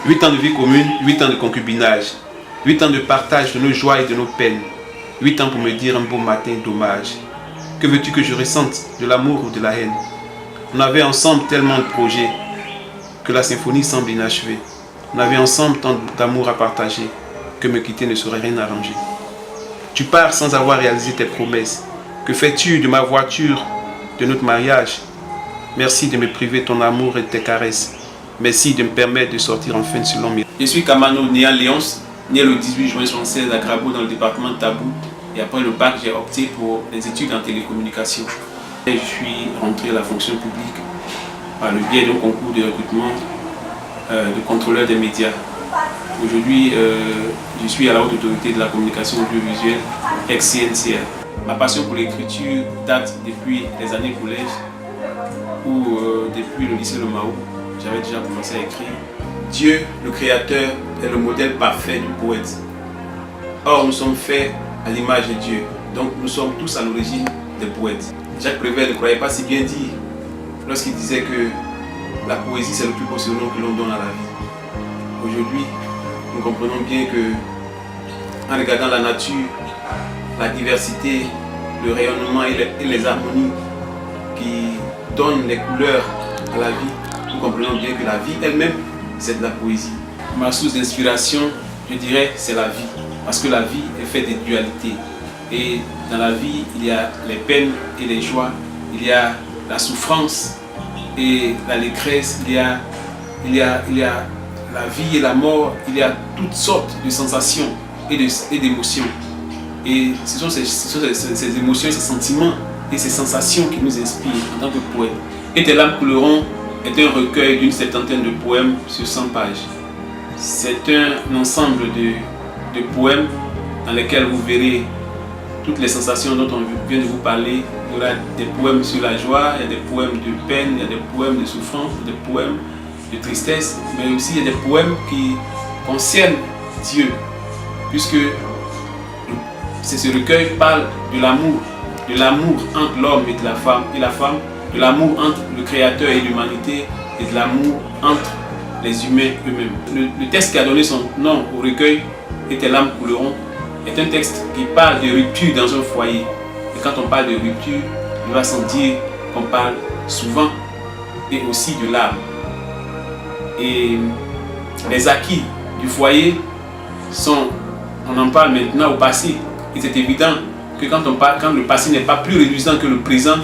8 ans de vie commune, 8 ans de concubinage, 8 ans de partage de nos joies et de nos peines, 8 ans pour me dire un beau matin dommage. Que veux-tu que je ressente, de l'amour ou de la haine? On avait ensemble tellement de projets que la symphonie semble inachevée. On avait ensemble tant d'amour à partager que me quitter ne saurait rien arranger. Tu pars sans avoir réalisé tes promesses. Que fais-tu de ma voiture, de notre mariage? Merci de me priver de ton amour et de tes caresses. Merci de me permettre de sortir enfin de ce long mirage. Je suis Kamano, né à Léonce, né le 18 juin 1976 à Grabo dans le département de Tabou. Et après le bac, j'ai opté pour les études en télécommunication. Et je suis rentré à la fonction publique par le biais d'un concours de recrutement de contrôleur des médias. Aujourd'hui, je suis à la haute autorité de la communication audiovisuelle, ex-CNCA. Ma passion pour l'écriture date depuis les années collège ou depuis le lycée Le Mao. J'avais déjà commencé à écrire. Dieu, le Créateur, est le modèle parfait du poète. Or, nous sommes faits à l'image de Dieu. Donc, nous sommes tous à l'origine des poètes. Jacques Prévert ne croyait pas si bien dire lorsqu'il disait que la poésie, c'est le plus beau surnom que l'on donne à la vie. Aujourd'hui, nous comprenons bien que, en regardant la nature, la diversité, le rayonnement et les harmonies qui donnent les couleurs à la vie, nous comprenons bien que la vie elle-même, c'est de la poésie. Ma source d'inspiration, je dirais, c'est la vie. Parce que la vie est faite de dualités. Et dans la vie, il y a les peines et les joies, il y a la souffrance et l'allégresse, il y a la vie et la mort, il y a toutes sortes de sensations et d'émotions. Et ce sont ces émotions, ces sentiments et ces sensations qui nous inspirent en tant que poète. Et Tes larmes couleront est un recueil d'une septantaine de poèmes sur 100 pages. C'est un ensemble de poèmes dans lesquels vous verrez toutes les sensations dont on vient de vous parler. Il y aura des poèmes sur la joie, il y a des poèmes de peine, il y a des poèmes de souffrance, des poèmes de tristesse, mais aussi il y a des poèmes qui concernent Dieu, puisque ce recueil parle de l'amour entre l'homme et la femme, de l'amour entre le Créateur et l'humanité, et de l'amour entre les humains eux-mêmes. Le texte qui a donné son nom au recueil, Et Tes larmes couleront, est un texte qui parle de rupture dans un foyer. Et quand on parle de rupture, il va sans dire qu'on parle souvent et aussi de larmes. Et les acquis du foyer sont, on en parle maintenant au passé. Et c'est évident que quand le passé n'est pas plus réduisant que le présent,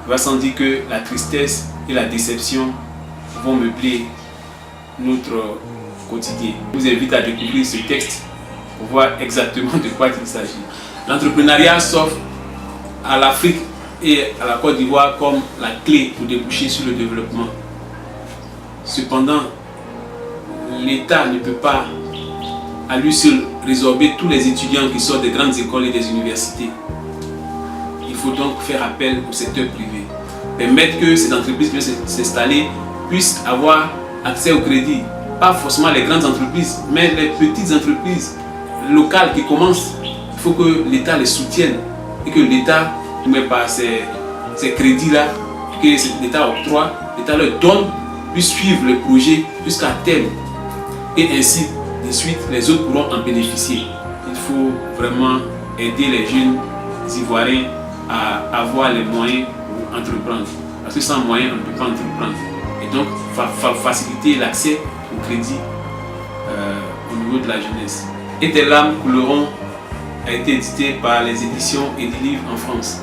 il va sans dire que la tristesse et la déception vont meubler notre quotidien. Je vous invite à découvrir ce texte pour voir exactement de quoi il s'agit. L'entrepreneuriat s'offre à l'Afrique et à la Côte d'Ivoire comme la clé pour déboucher sur le développement. Cependant, l'État ne peut pas à lui seul résorber tous les étudiants qui sortent des grandes écoles et des universités. Il faut donc faire appel au secteur privé. Permettre que ces entreprises qui viennent s'installer puissent avoir accès au crédit. Pas forcément les grandes entreprises, mais les petites entreprises locales qui commencent. Il faut que l'État les soutienne et que l'État ne met pas ces crédits-là, que l'État octroie, l'État leur donne, puisse suivre le projet jusqu'à terme. Et ainsi de suite, les autres pourront en bénéficier. Il faut vraiment aider les jeunes Ivoiriens à avoir les moyens pour entreprendre. Parce que sans moyens, on ne peut pas entreprendre. Et donc, faciliter l'accès au crédit au niveau de la jeunesse. Et Tes larmes couleront a été édité par les éditions Edilivre en France.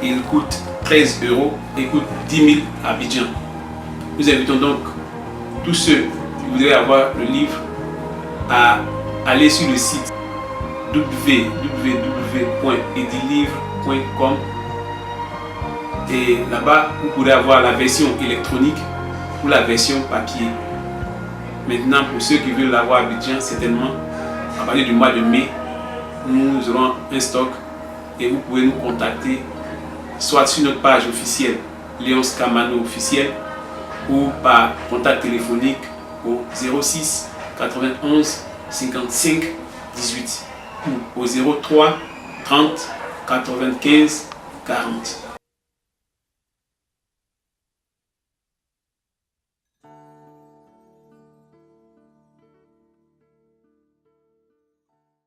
Il coûte 13 € et coûte 10 000 à Abidjan. Nous invitons donc tous ceux qui voudraient avoir le livre à aller sur le site www.edilivre.com et là-bas vous pourrez avoir la version électronique ou la version papier. Maintenant, pour ceux qui veulent l'avoir à Abidjan, certainement à partir du mois de mai, nous aurons un stock et vous pouvez nous contacter soit sur notre page officielle Léonce Kamano officiel ou par contact téléphonique au 06 91 55 18 ou au 03 30 95 40.